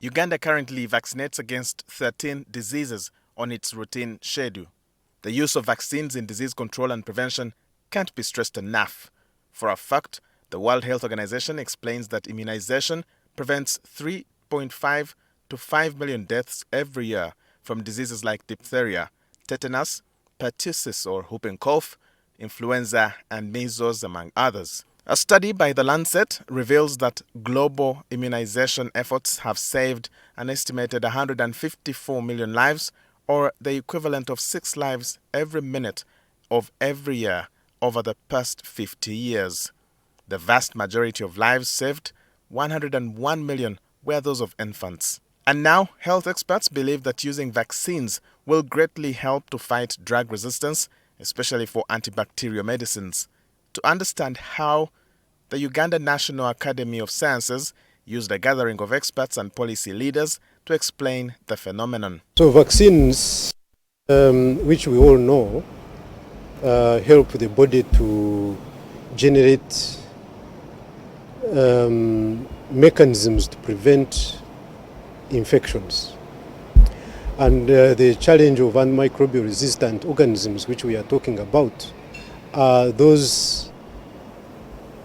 Uganda currently vaccinates against 13 diseases on its routine schedule. The use of vaccines in disease control and prevention can't be stressed enough. For a fact, the World Health Organization explains that immunization prevents 3.5 to 5 million deaths every year from diseases like diphtheria, tetanus, pertussis or whooping cough, influenza, and measles, among others. A study by The Lancet reveals that global immunization efforts have saved an estimated 154 million lives, or the equivalent of 6 lives every minute of every year over the past 50 years. The vast majority of lives saved, 101 million, were those of infants. And now, health experts believe that using vaccines will greatly help to fight drug resistance, especially for antibacterial medicines. To understand how, the Uganda National Academy of Sciences used a gathering of experts and policy leaders to explain the phenomenon. So vaccines, which we all know, help the body to generate mechanisms to prevent infections. And the challenge of antimicrobial resistant organisms, which we are talking about, are those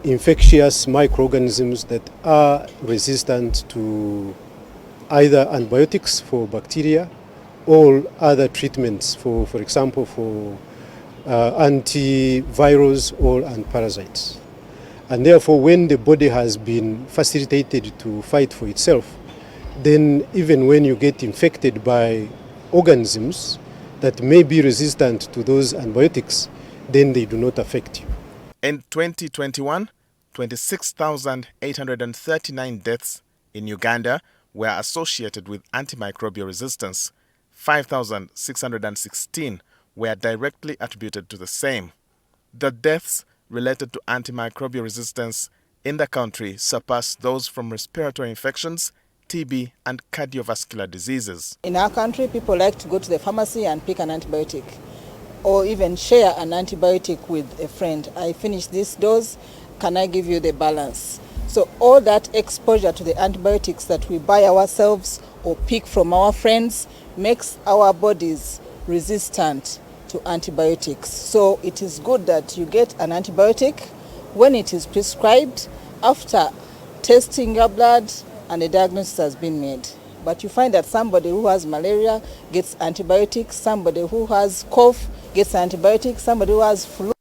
infectious microorganisms that are resistant to either antibiotics for bacteria or other treatments, for example, for antivirals or parasites. And therefore, when the body has been facilitated to fight for itself, then even when you get infected by organisms that may be resistant to those antibiotics, then they do not affect you. In 2021, 26,839 deaths in Uganda were associated with antimicrobial resistance. 5,616 were directly attributed to the same. The deaths related to antimicrobial resistance in the country surpass those from respiratory infections, TB, and cardiovascular diseases. In our country, people like to go to the pharmacy and pick an antibiotic, or even share an antibiotic with a friend. I finished this dose, can I give you the balance? So all that exposure to the antibiotics that we buy ourselves or pick from our friends makes our bodies resistant to antibiotics. So it is good that you get an antibiotic when it is prescribed, after testing your blood and a diagnosis has been made. But you find that somebody who has malaria gets antibiotics, somebody who has cough gets antibiotics, somebody who has flu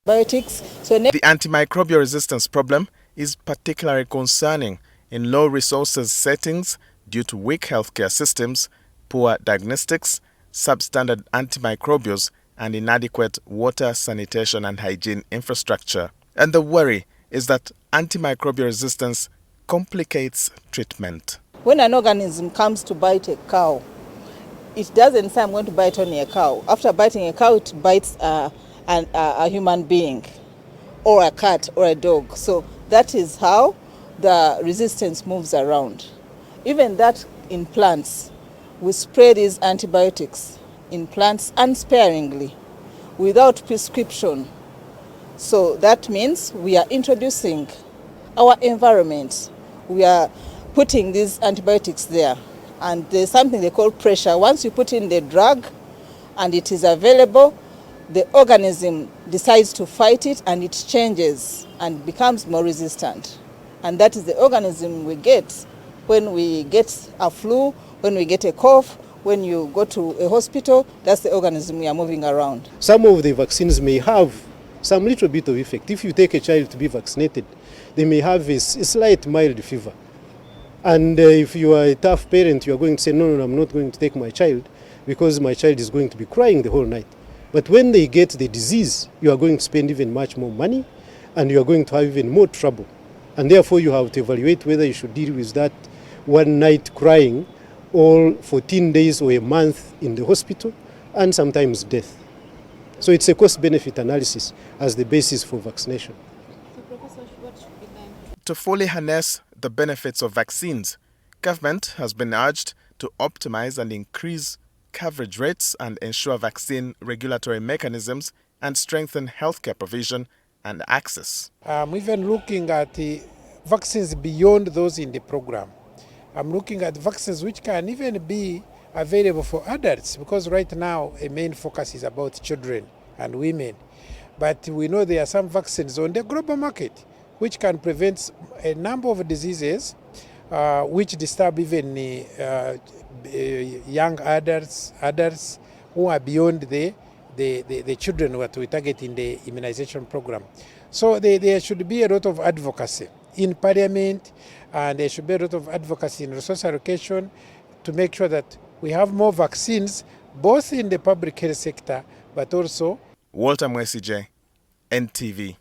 antibiotics. So the antimicrobial resistance problem is particularly concerning in low resources settings due to weak healthcare systems, poor diagnostics, substandard antimicrobials, and inadequate water, sanitation, and hygiene infrastructure. And the worry is that antimicrobial resistance complicates treatment. When an organism comes to bite a cow, it doesn't say I'm going to bite only a cow. After biting a cow, it bites a human being or a cat or a dog. So that is how the resistance moves around. Even that in plants, we spray these antibiotics in plants unsparingly without prescription. So that means we are introducing our environment. We are putting these antibiotics there. And there's something they call pressure. Once you put in the drug and it is available, the organism decides to fight it and it changes and becomes more resistant. And that is the organism we get when we get a flu, when we get a cough, when you go to a hospital. That's the organism we are moving around. Some of the vaccines may have some little bit of effect. If you take a child to be vaccinated, they may have a slight mild fever. And if you are a tough parent, you are going to say, no, I'm not going to take my child because my child is going to be crying the whole night. But when they get the disease, you are going to spend even much more money and you are going to have even more trouble. And therefore you have to evaluate whether you should deal with that one night crying or 14 days or a month in the hospital and sometimes death. So it's a cost-benefit analysis as the basis for vaccination. So, Professor, what should be done? To fully harness the benefits of vaccines, government has been urged to optimize and increase coverage rates and ensure vaccine regulatory mechanisms and strengthen healthcare provision and access. I'm even looking at the vaccines beyond those in the program. I'm looking at vaccines which can even be available for adults, because right now a main focus is about children and women. But we know there are some vaccines on the global market which can prevent a number of diseases which disturb even young adults who are beyond the children what we target in the immunization program. So there should be a lot of advocacy in Parliament, and there should be a lot of advocacy in resource allocation to make sure that we have more vaccines, both in the public health sector, but also. Walter Mwesije, NTV.